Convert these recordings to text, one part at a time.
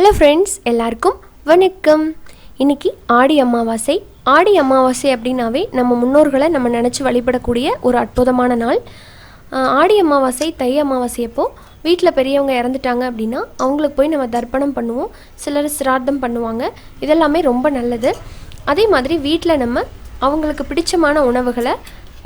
Hello friends, எல்லாருக்கும் வணக்கம். இன்றைக்கி ஆடி அமாவாசை. ஆடி அமாவாசை அப்படின்னாவே நம்ம முன்னோர்களை நம்ம நினச்சி வழிபடக்கூடிய ஒரு அற்புதமான நாள். ஆடி அமாவாசை, தை அமாவாசை அப்போ வீட்டில் பெரியவங்க இறந்துட்டாங்க அப்படின்னா அவங்களுக்கு போய் நம்ம தர்ப்பணம் பண்ணுவோம். சிலர் சிரார்த்தம் பண்ணுவாங்க. இதெல்லாமே ரொம்ப நல்லது. அதே மாதிரி வீட்டில் நம்ம அவங்களுக்கு பிடிச்சமான உணவுகளை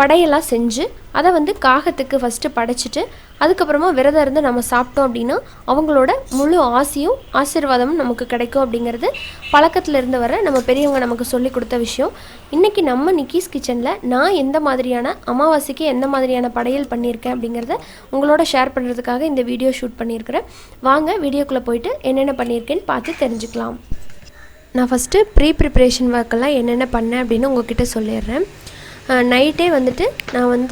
படையெல்லாம் செஞ்சு அதை காகத்துக்கு ஃபஸ்ட்டு படைச்சிட்டு அதுக்கப்புறமா விரதம் இருந்து நம்ம சாப்பிட்டோம் அப்படின்னா அவங்களோட முழு ஆசையும் ஆசீர்வாதமும் நமக்கு கிடைக்கும் அப்படிங்கிறது பழக்கத்தில் இருந்து வர நம்ம பெரியவங்க நமக்கு சொல்லி கொடுத்த விஷயம். இன்றைக்கி நம்ம நிக்கிஸ் கிச்சனில் நான் எந்த மாதிரியான அமாவாசைக்கு எந்த மாதிரியான படையல் பண்ணியிருக்கேன் அப்படிங்கிறத உங்களோட ஷேர் பண்ணுறதுக்காக இந்த வீடியோ ஷூட் பண்ணியிருக்கிறேன். வாங்க வீடியோக்குள்ளே போயிட்டு என்னென்ன பண்ணியிருக்கேன்னு பார்த்து தெரிஞ்சுக்கலாம். நான் ஃபஸ்ட்டு ப்ரிப்ரேஷன் ஒர்க்கெல்லாம் என்னென்ன பண்ணேன் அப்படின்னு உங்ககிட்ட சொல்லிடுறேன். நைட்டே நான்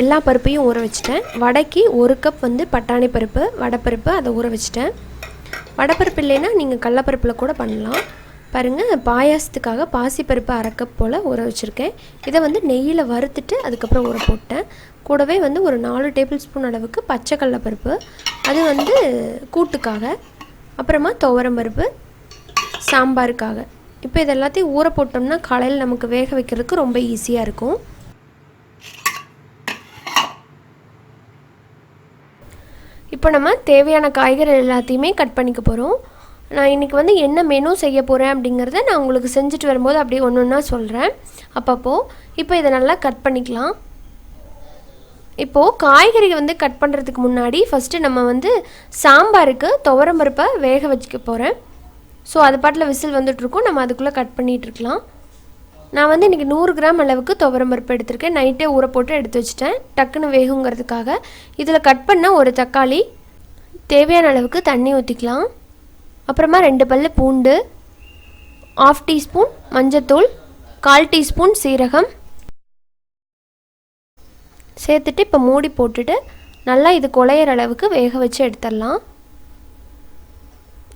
எல்லா பருப்பையும் ஊற வச்சிட்டேன். வடைக்கு 1 கப் பட்டாணி பருப்பு, வடைப்பருப்பு அதை ஊற வச்சிட்டேன். வடைப்பருப்பு இல்லைன்னா நீங்கள் கடலப்பருப்பில் கூட பண்ணலாம். பாருங்கள், பாயாசத்துக்காக பாசிப்பருப்பு 1/2 கப் போல் ஊற வச்சுருக்கேன். இதை நெய்யில் வறுத்துட்டு அதுக்கப்புறம் ஊற போட்டேன். கூடவே ஒரு 4 டேபிள் ஸ்பூன் அளவுக்கு பச்சை கடலப்பருப்பு, அது கூட்டுக்காக. அப்புறமா துவரம் பருப்பு சாம்பாருக்காக. இப்போ இது எல்லாத்தையும் ஊற போட்டோம்னா காலையில் நமக்கு வேக வைக்கிறதுக்கு ரொம்ப ஈஸியாக இருக்கும். இப்போ நம்ம தேவையான காய்கறி எல்லாத்தையுமே கட் பண்ணிக்க போகிறோம். நான் இன்றைக்கி என்ன மெனு செய்ய போகிறேன் அப்படிங்கிறத நான் உங்களுக்கு செஞ்சுட்டு வரும்போது அப்படியே ஒன்று ஒன்றா சொல்கிறேன் அப்பப்போ. இப்போ இதை நல்லா கட் பண்ணிக்கலாம். இப்போது காய்கறி கட் பண்ணுறதுக்கு முன்னாடி ஃபஸ்ட்டு நம்ம சாம்பாருக்கு துவரம் பருப்பை வேக வச்சுக்க போகிறேன். ஸோ அது பாட்டில் விசில் வந்துட்டுருக்கோம், நம்ம அதுக்குள்ளே கட் பண்ணிகிட்ருக்கலாம். நான் இன்றைக்கி 100 கிராம் அளவுக்கு துவரம் பருப்பு எடுத்திருக்கேன். நைட்டே ஊற போட்டு எடுத்து வச்சுட்டேன் டக்குன்னு வேகுங்கிறதுக்காக. இதில் கட் பண்ண ஒரு தக்காளி, தேவையான அளவுக்கு தண்ணி ஊற்றிக்கலாம். அப்புறமா 2 பல்லு பூண்டு, 1/2 டீஸ்பூன் மஞ்சத்தூள், 1/4 டீஸ்பூன் சீரகம் சேர்த்துட்டு இப்போ மூடி போட்டுட்டு நல்லா இது குழையிற அளவுக்கு வேக வச்சு எடுத்துடலாம்.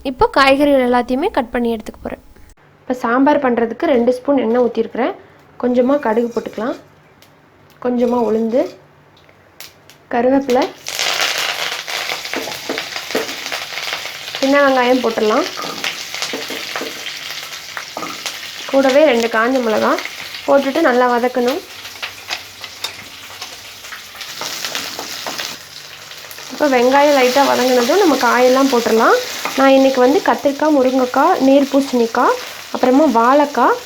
இப்போ காய்கறிகள் எல்லாத்தையுமே கட் பண்ணி எடுத்துக்க போகிறேன். இப்போ சாம்பார் பண்ணுறதுக்கு 2 ஸ்பூன் எண்ணெய் ஊற்றிருக்கிறேன். கொஞ்சமாக கடுகு போட்டுக்கலாம், கொஞ்சமாக உளுந்து, கருவேப்பிலை, சின்ன வெங்காயம் போட்டுடலாம். கூடவே 2 காஞ்ச மிளகாய் போட்டுட்டு நல்லா வதக்கணும். இப்போ வெங்காயம் லைட்டாக வதங்கினதும் நம்ம காயெல்லாம் போட்டுடலாம். நான் இன்றைக்கி கத்திரிக்காய், முருங்கைக்காய், நீர் பூசணிக்காய், அப்புறமா வாழைக்காய்,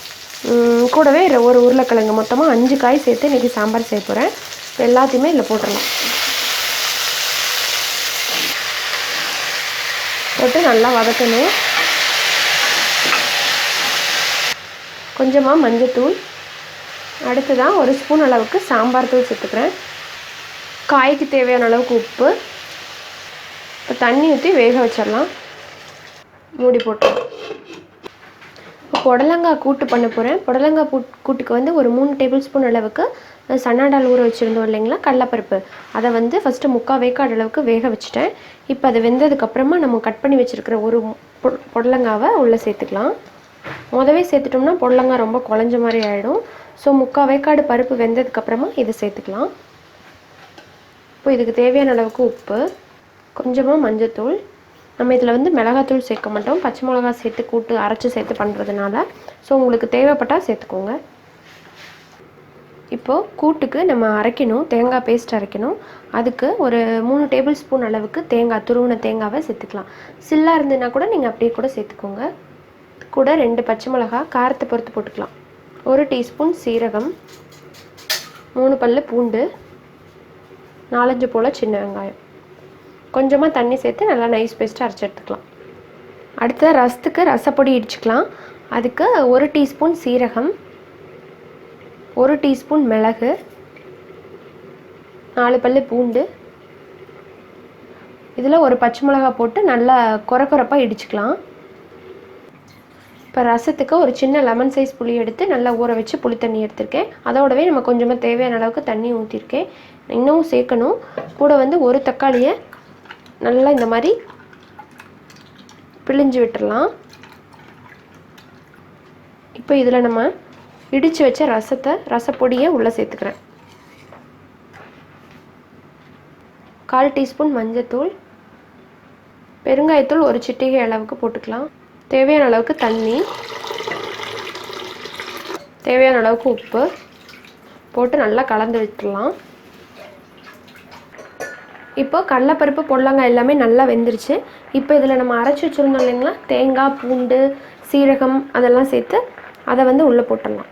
கூடவே ஒரு உருளைக்கிழங்கு, மொத்தமாக 5 காய் சேர்த்து இன்றைக்கி சாம்பார் செய்ய போகிறேன். எல்லாத்தையுமே இதில் போட்டுடலாம். போட்டு நல்லா வதக்கணும். கொஞ்சமாக மஞ்சத்தூள், அடுத்ததான் 1 ஸ்பூன் அளவுக்கு சாம்பார் தூள் சேர்த்துக்கிறேன். காய்க்கு தேவையான அளவுக்கு உப்பு. இப்போ தண்ணி ஊற்றி வேக வச்சிடலாம். மூடி போட்டு இப்போ புடலங்காய் கூட்டு பண்ண போகிறேன். புடலங்காய் கூட்டுக்கு ஒரு 3 டேபிள் ஸ்பூன் அளவுக்கு சன்னாடால் ஊற வச்சுருந்தோம் இல்லைங்களா, கடலப்பருப்பு, அதை ஃபஸ்ட்டு 3/4 வேக்காடு அளவுக்கு வேக வச்சுட்டேன். இப்போ அது வெந்ததுக்கப்புறமா நம்ம கட் பண்ணி வச்சுருக்கிற ஒரு புடலங்காவை உள்ளே சேர்த்துக்கலாம். முதவே சேர்த்துட்டோம்னா புடலங்காய் ரொம்ப குழஞ்ச மாதிரி ஆகிடும். ஸோ 3/4 வேக்காடு பருப்பு வெந்ததுக்கப்புறமா இதை சேர்த்துக்கலாம். இப்போ இதுக்கு தேவையான அளவுக்கு உப்பு, கொஞ்சமாக மஞ்சத்தூள். நம்ம இதில் மிளகாத்தூள் சேர்க்க மாட்டோம், பச்சை மிளகா சேர்த்து கூட்டு அரைச்சி சேர்த்து பண்ணுறதுனால. ஸோ உங்களுக்கு தேவைப்பட்டால் சேர்த்துக்கோங்க. இப்போது கூட்டுக்கு நம்ம அரைக்கணும், தேங்காய் பேஸ்ட் அரைக்கணும். அதுக்கு ஒரு 3 டேபிள் ஸ்பூன் அளவுக்கு தேங்காய், துருவின தேங்காவை சேர்த்துக்கலாம். சில்லாக இருந்ததுன்னா கூட நீங்கள் அப்படியே கூட சேர்த்துக்கோங்க. கூட 2 பச்சை மிளகா, காரத்தை பொறுத்து போட்டுக்கலாம். 1 டீஸ்பூன் சீரகம், 3 பல்லு பூண்டு, 4-5 போல் சின்ன வெங்காயம், கொஞ்சமாக தண்ணி சேர்த்து நல்லா நைஸ் பேஸ்ட்டாக அரைச்சி எடுத்துக்கலாம். அடுத்த ரசத்துக்கு ரசப்பொடி இடிச்சுக்கலாம். அதுக்கு 1 டீஸ்பூன் சீரகம், 1 டீஸ்பூன் மிளகு, 4 பல்லு பூண்டு, இதில் ஒரு பச்சை மிளகா போட்டு நல்லா கொரப்பாக இடிச்சுக்கலாம். இப்போ ரசத்துக்கு ஒரு சின்ன லெமன் சைஸ் புளி எடுத்து நல்லா ஊற வச்சு புளி தண்ணி எடுத்திருக்கேன். அதோடவே நம்ம கொஞ்சமாக தேவையான அளவுக்கு தண்ணி ஊற்றிருக்கேன். இன்னும் சேர்க்கணும். கூட ஒரு தக்காளியை நல்லா இந்த மாதிரி பிழிஞ்சு விட்டுடலாம். இப்போ இதில் நம்ம இடித்து வச்ச ரசப்பொடியை உள்ளே சேர்த்துக்கிறேன். 1/4 டீஸ்பூன் மஞ்சத்தூள், பெருங்காயத்தூள் ஒரு சிட்டிகை அளவுக்கு போட்டுக்கலாம். தேவையான அளவுக்கு தண்ணி, தேவையான அளவுக்கு உப்பு போட்டு நல்லா கலந்து விட்டுடலாம். இப்போ கடலைப்பருப்பு பொடலங்காய் எல்லாமே நல்லா வெந்துருச்சு. இப்போ இதில் நம்ம அரைச்சி வச்சுருந்தோம் இல்லைங்களா, தேங்காய் பூண்டு சீரகம் அதெல்லாம் சேர்த்து அதை வந்து உள்ளே போட்டுடலாம்.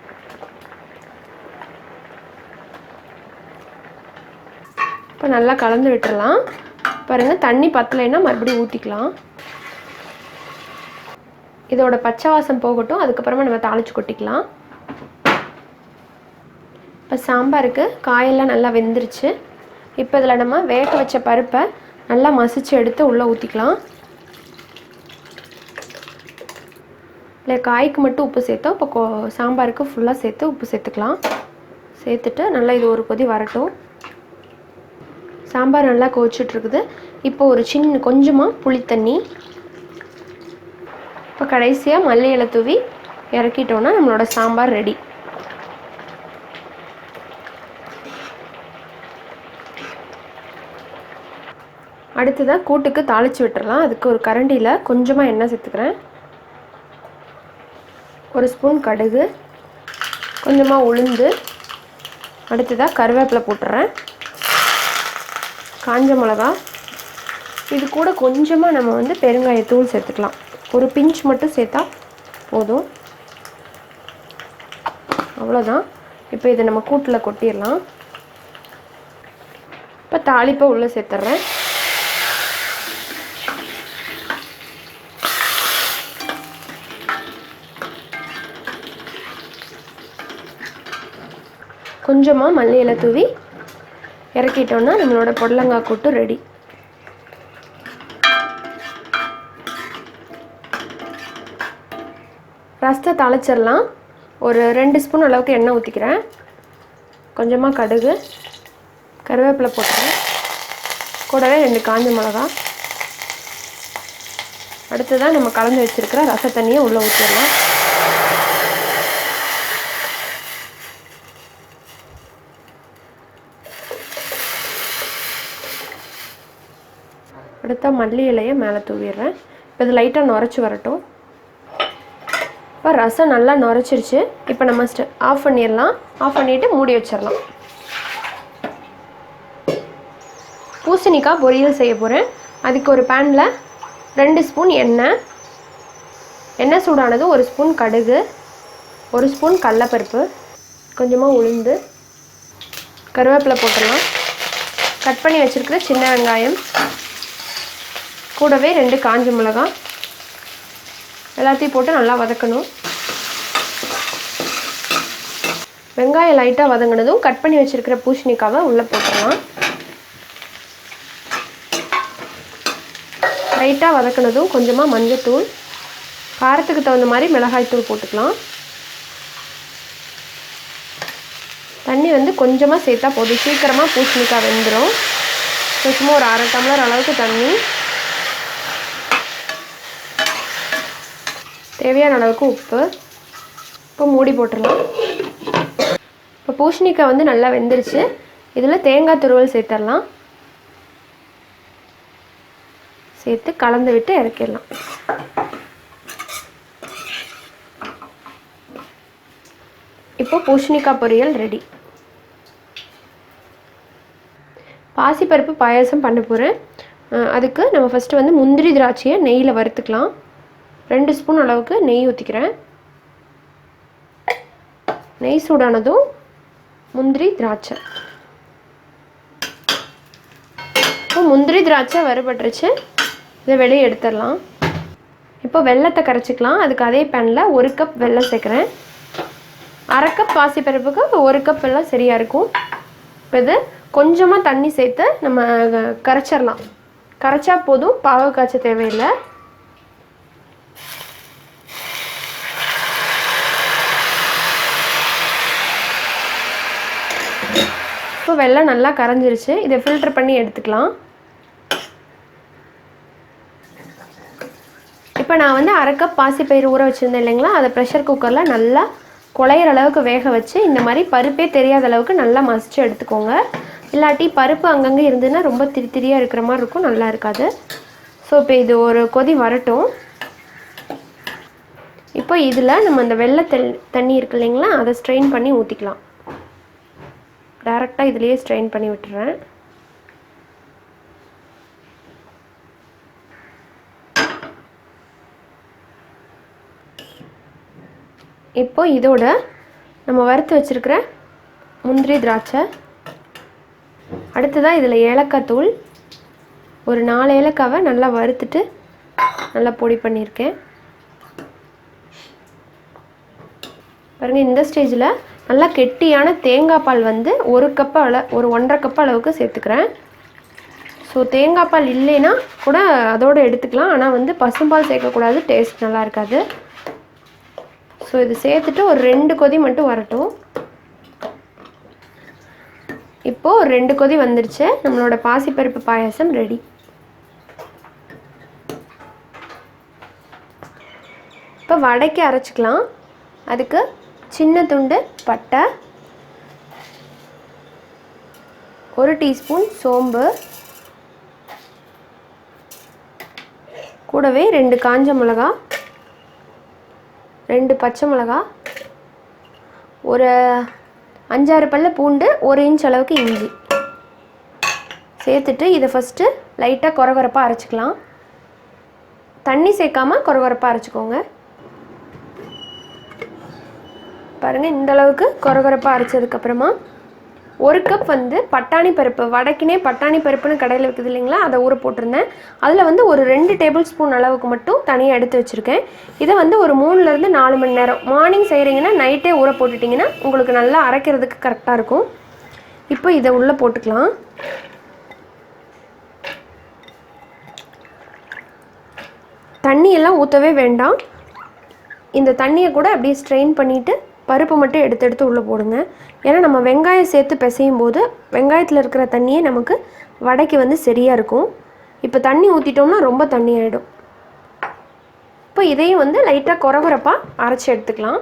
இப்போ நல்லா கலந்து விட்டுடலாம். பாருங்கள், தண்ணி பத்தலைன்னா மறுபடியும் ஊற்றிக்கலாம். இதோட பச்சை வாசம் போகட்டும், அதுக்கப்புறமா நம்ம தாளித்து கொட்டிக்கலாம். இப்போ சாம்பாருக்கு காயெல்லாம் நல்லா வெந்துருச்சு. இப்போ இதில் நம்ம வேக வச்ச பருப்பை நல்லா மசிச்சு எடுத்து உள்ளே ஊற்றிக்கலாம். இல்லை காய்க்கு மட்டும் உப்பு சேர்த்தோம், இப்போ சாம்பாருக்கு ஃபுல்லாக சேர்த்து உப்பு சேர்த்துக்கலாம். சேர்த்துட்டு நல்லா இது ஒரு கொதி வரட்டும். சாம்பார் நல்லா கொதிச்சுட்ருக்குது. இப்போ ஒரு கொஞ்சமாக புளித்தண்ணி, இப்போ கடைசியாக மல்லி இலை தூவி இறக்கிட்டோன்னா நம்மளோட சாம்பார் ரெடி. அடுத்ததாக கூட்டுக்கு தாளித்து விட்டுறலாம். அதுக்கு ஒரு கரண்டியில் கொஞ்சமாக எண்ணெய் சேர்த்துக்கிறேன். ஒரு ஸ்பூன் கடுகு, கொஞ்சமாக உளுந்து, அடுத்ததாக கருவேப்பிலை போட்டுறேன், காஞ்ச மிளகா, இது கூட கொஞ்சமாக நம்ம வந்து பெருங்காயத்தூள் சேர்த்துக்கலாம். ஒரு பிஞ்ச் மட்டும் சேர்த்தா போதும், அவ்வளோதான். இப்போ இதை நம்ம கூட்டில் கொட்டிடலாம். இப்போ தாளிப்பை உள்ளே சேர்த்துட்றேன். கொஞ்சமாக மல்லி இலை தூவி இறக்கிட்டோன்னா நம்மளோட பொடலங்காய் கூட்டு ரெடி. ரசத்தை தாளிச்சிடலாம். ஒரு 2 ஸ்பூன் அளவுக்கு எண்ணெய் ஊற்றிக்கிறேன். கொஞ்சமாக கடுகு, கருவேப்பிலை போட்டுறேன், கூடவே 2 காஞ்ச மிளகா. அடுத்ததாக நம்ம கலந்து வச்சுருக்கிற ரச தண்ணியை உள்ளே ஊற்றிடலாம். அடுத்த மல்லி இலையை மேலே தூவிடுறேன். இப்போ இது லைட்டாக நுரைச்சி வரட்டும். இப்போ ரசம் நல்லா நுரைச்சிருச்சு. இப்போ நம்ம ஆஃப் பண்ணிடலாம். ஆஃப் பண்ணிவிட்டு மூடி வச்சிடலாம். பூசணிக்காய் பொரியல் செய்ய போகிறேன். அதுக்கு ஒரு பேனில் 2 ஸ்பூன் எண்ணெய் சூடானது, 1 ஸ்பூன் கடுகு, 1 ஸ்பூன் கடலைப்பருப்பு, கொஞ்சமாக உளுந்து, கருவேப்பிலை போட்டுடலாம். கட் பண்ணி வச்சுருக்கிற சின்ன வெங்காயம், கூடவே 2 காஞ்ச மிளகாய் எல்லாத்தையும் போட்டு நல்லா வதக்கணும். வெங்காயம் லைட்டாக வதங்கினதும் கட் பண்ணி வச்சுருக்கிற பூசணிக்காவை உள்ளே போட்டுடலாம். லைட்டாக வதக்கினதும் கொஞ்சமாக மஞ்சத்தூள், காரத்துக்கு தகுந்த மாதிரி மிளகாய்த்தூள் போட்டுக்கலாம். தண்ணி வந்து கொஞ்சமாக சேர்த்தா போதும், சீக்கிரமாக பூசணிக்காய் வெந்துடும். சும்மா ஒரு 1/2 டம்ளர் அளவுக்கு தண்ணி, தேவையான அளவுக்கு உப்பு. இப்போ மூடி போட்டுடலாம். இப்போ பூசணிக்காய் வந்து நல்லா வெந்துருச்சு. இதில் தேங்காய் துருவல் சேர்த்துடலாம். சேர்த்து கலந்து விட்டு இறக்கிடலாம். இப்போ பூசணிக்காய் பொரியல் ரெடி. பாசிப்பருப்பு பாயாசம் பண்ண போகிறேன். அதுக்கு நம்ம ஃபஸ்ட்டு வந்து முந்திரி திராட்சையை நெய்யில் வறுத்துக்கலாம். 2 ஸ்பூன் அளவுக்கு நெய் ஊற்றிக்கிறேன். நெய் சூடானதும் முந்திரி திராட்சை, இப்போ முந்திரி திராட்சை வறுபட்டுருச்சு. இதை வெளியே எடுத்துடலாம். இப்போ வெல்லத்தை கரைச்சிக்கலாம். அதுக்கு அதே பேனில் 1 கப் வெல்லம் சேர்க்குறேன். 1/2 கப் பாசிப்பருப்புக்கு 1 கப் வெல்லம் சரியாக இருக்கும். இப்போ இது கொஞ்சமாக தண்ணி சேர்த்து நம்ம கரைச்சிடலாம். கரைச்சா போதும், பாகு காய்ச்ச தேவையில்லை. இப்போ வெல்லம் நல்லா கரைஞ்சிருச்சு. இதை ஃபில்டர் பண்ணி எடுத்துக்கலாம். இப்போ நான் வந்து 1/2 கப் பாசிப்பயிறு ஊற வச்சுருந்தேன் இல்லைங்களா, அதை ப்ரெஷர் குக்கரில் நல்லா குழையிற அளவுக்கு வேக வச்சு இந்த மாதிரி பருப்பே தெரியாத அளவுக்கு நல்லா மசிச்சு எடுத்துக்கோங்க. இல்லாட்டி பருப்பு அங்கங்கே இருந்ததுன்னா ரொம்ப திரியாக இருக்கிற மாதிரி இருக்கும், நல்லா இருக்காது. ஸோ இப்போ இது ஒரு கொதி வரட்டும். இப்போ இதில் நம்ம அந்த வெள்ளை தண்ணி இருக்கு இல்லைங்களா, அதை ஸ்ட்ரெயின் பண்ணி ஊற்றிக்கலாம். டைரெக்டாக இதுலேயே ஸ்ட்ரெயின் பண்ணி விட்டுறேன். இப்போ இதோட நம்ம வறுத்து வச்சுருக்கிற முந்திரி திராட்சை, அடுத்ததாக இதில் ஏலக்காய் தூள், ஒரு 4 ஏலக்காவை நல்லா வறுத்துட்டு நல்லா பொடி பண்ணியிருக்கேன். பாருங்கள், இந்த ஸ்டேஜில் நல்லா கெட்டியான தேங்காய் பால் வந்து ஒரு 1.5 கப் அளவுக்கு சேர்த்துக்கிறேன். ஸோ தேங்காய் பால் இல்லைன்னா கூட அதோடு எடுத்துக்கலாம், ஆனால் வந்து பசும்பால் சேர்க்கக்கூடாது, டேஸ்ட் நல்லா இருக்காது. ஸோ இது சேர்த்துட்டு ஒரு 2 கொதி மட்டும் வரட்டும். இப்போது ஒரு 2 கொதி வந்துடுச்சு. நம்மளோட பாசிப்பருப்பு பாயாசம் ரெடி. இப்போ வடைக்கு அரைச்சிக்கலாம். அதுக்கு சின்ன துண்டு பட்டை, 1 டீஸ்பூன் சோம்பு, கூடவே 2 காஞ்ச மிளகா, 2 பச்சை மிளகா, ஒரு 5-6 பல்லு பூண்டு, 1 இன்ச் அளவுக்கு இஞ்சி சேர்த்துட்டு இதை ஃபஸ்ட்டு லைட்டாக கொரகொரப்பாக அரைச்சிக்கலாம். தண்ணி சேர்க்காமல் கொரகொரப்பாக அரைச்சிக்கோங்க. பாருங்கள், இந்தளவுக்கு கொரகொரப்பாக அரைச்சதுக்கப்புறமா 1 கப் வந்து பட்டாணி பருப்பு, வடைக்குனே பட்டாணி பருப்புன்னு கடையில் இருக்குது இல்லைங்களா, அதை ஊற போட்டிருந்தேன். அதில் வந்து ஒரு 2 டேபிள் ஸ்பூன் அளவுக்கு மட்டும் தனியாக எடுத்து வச்சுருக்கேன். இதை வந்து ஒரு 3லேருந்து 4 மணி நேரம், மார்னிங் செய்கிறீங்கன்னா நைட்டே ஊற போட்டுட்டிங்கன்னா உங்களுக்கு நல்லா அரைக்கிறதுக்கு கரெக்டாக இருக்கும். இப்போ இதை உள்ளே போட்டுக்கலாம். தண்ணியெல்லாம் ஊற்றவே வேண்டாம். இந்த தண்ணியை கூட அப்படியே ஸ்ட்ரெயின் பண்ணிவிட்டு பருப்பு மட்டும் எடுத்து உள்ளே போடுங்க. ஏன்னா நம்ம வெங்காயம் சேர்த்து பிசையும் போது வெங்காயத்தில் இருக்கிற தண்ணியே நமக்கு வடைக்கு வந்து சரியாக இருக்கும். இப்போ தண்ணி ஊற்றிட்டோம்னா ரொம்ப தண்ணி ஆகிடும். இப்போ இதையும் வந்து லைட்டாக கொரகொரப்பாக அரைச்சி எடுத்துக்கலாம்.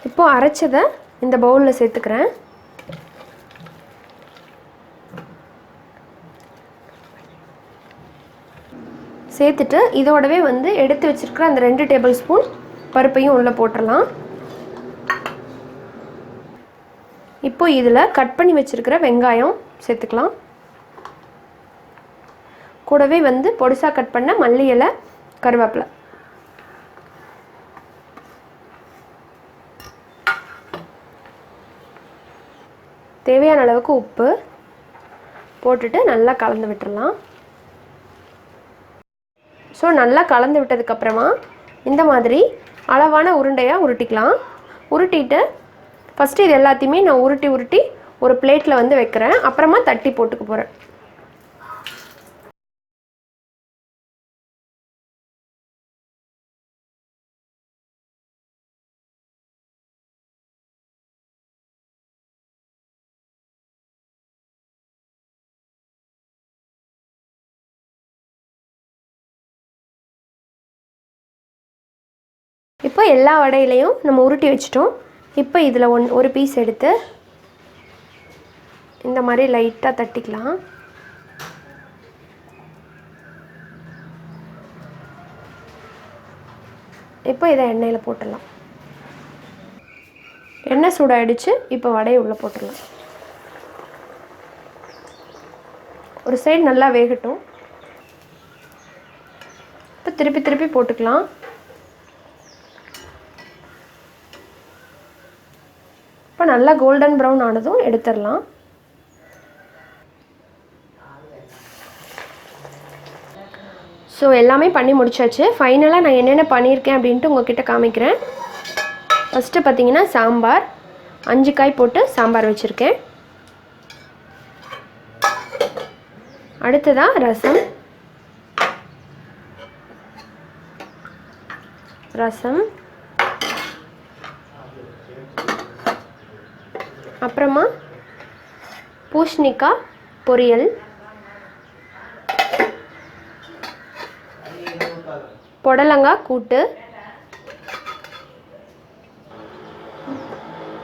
இப்போது அரைச்சதை இந்த பவுலில் சேர்த்துக்கிறேன். சேர்த்துட்டு இதோடவே வந்து எடுத்து வச்சுருக்கிற அந்த 2 டேபிள் ஸ்பூன் பருப்பையும் உள்ளே போட்டுடலாம். இப்போ இதில் கட் பண்ணி வச்சுருக்கிற வெங்காயம் சேர்த்துக்கலாம். கூடவே வந்து பொடிசாக கட் பண்ண மல்லி இலை, கருவேப்பிலை, தேவையான அளவுக்கு உப்பு போட்டுட்டு நல்லா கலந்து விட்டுடலாம். ஸோ நல்லா கலந்து விட்டதுக்கப்புறமா இந்த மாதிரி அளவான உருண்டையாக உருட்டிக்கலாம். உருட்டிட்டு ஃபஸ்ட்டு இது எல்லாத்தையுமே நான் உருட்டி ஒரு பிளேட்டில் வந்து வைக்கிறேன். அப்புறமா தட்டி போட்டுக்க போகிறேன். இப்போ எல்லா வடையிலையும் நம்ம உருட்டி வச்சிட்டோம். இப்போ இதில் ஒரு பீஸ் எடுத்து இந்த மாதிரி லைட்டாக தட்டிக்கலாம். இப்போ இதை எண்ணெயில் போட்டுடலாம். எண்ணெய் சூடாயிடுச்சு. இப்போ வடையை உள்ளே போட்டுடலாம். ஒரு சைடு நல்லா வேகட்டும். இப்போ திருப்பி போட்டுக்கலாம். இப்போ நல்லா கோல்டன் ப்ரௌன் ஆனதும் எடுத்துடலாம். ஸோ எல்லாமே பண்ணி முடிச்சாச்சு. ஃபைனலாக நான் என்னென்ன பண்ணியிருக்கேன் அப்படின்ட்டு உங்கள்கிட்ட காமிக்கிறேன். ஃபஸ்ட்டு பார்த்தீங்கன்னா சாம்பார், 5 காய் போட்டு சாம்பார் வச்சுருக்கேன். அடுத்ததாக ரசம், அப்புறமா பூசணிக்காய் பொரியல், புடலங்காய் கூட்டு,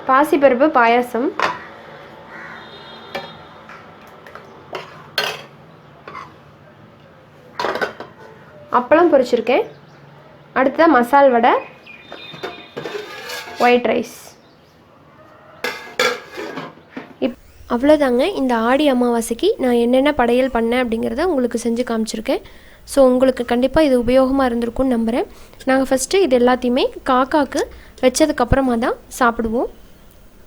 பாசிப்பருப்பு பாயாசம், அப்பளம் பொரிச்சிருக்கேன். அடுத்ததாக மசால் வடை, ஒயிட் ரைஸ். அவ்வளோதாங்க. இந்த ஆடி அமாவாசைக்கு நான் என்னென்ன படையல் பண்ணேன் அப்படிங்கிறத உங்களுக்கு செஞ்சு காமிச்சிருக்கேன். ஸோ உங்களுக்கு கண்டிப்பாக இது உபயோகமாக இருந்திருக்கும்னு நம்புகிறேன். நாங்கள் ஃபஸ்ட்டு இது எல்லாத்தையுமே காக்காவுக்கு வச்சதுக்கப்புறமா தான் சாப்பிடுவோம்.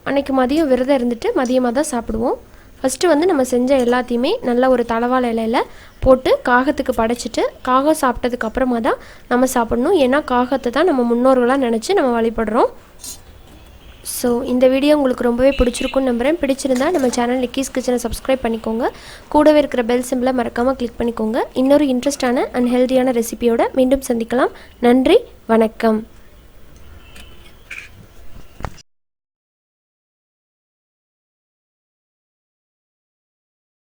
அன்றைக்கி மதியம் விரதம் இருந்துட்டு மதியமாக தான் சாப்பிடுவோம். ஃபஸ்ட்டு வந்து நம்ம செஞ்ச எல்லாத்தையுமே நல்லா ஒரு தலவாழை இலையில் போட்டு காகத்துக்கு படைச்சிட்டு காகம் சாப்பிட்டதுக்கப்புறமா தான் நம்ம சாப்பிடணும். ஏன்னா காகத்தை தான் நம்ம முன்னோர்களாக நினச்சி நம்ம வழிபடுறோம். ஸோ இந்த வீடியோ உங்களுக்கு ரொம்பவே பிடிச்சிருக்குன்னு நம்புகிறேன். பிடிச்சிருந்தா நம்ம சேனல் நிக்கிஸ் கிச்சனை சப்ஸ்கிரைப் பண்ணிக்கோங்க. கூடவே இருக்கிற பெல் சிம்பிளை மறக்காமல் கிளிக் பண்ணிக்கோங்க. இன்னொரு இன்ட்ரெஸ்டான அண்ட் ஹெல்த்தியான ரெசிபியோட மீண்டும் சந்திக்கலாம். நன்றி, வணக்கம்.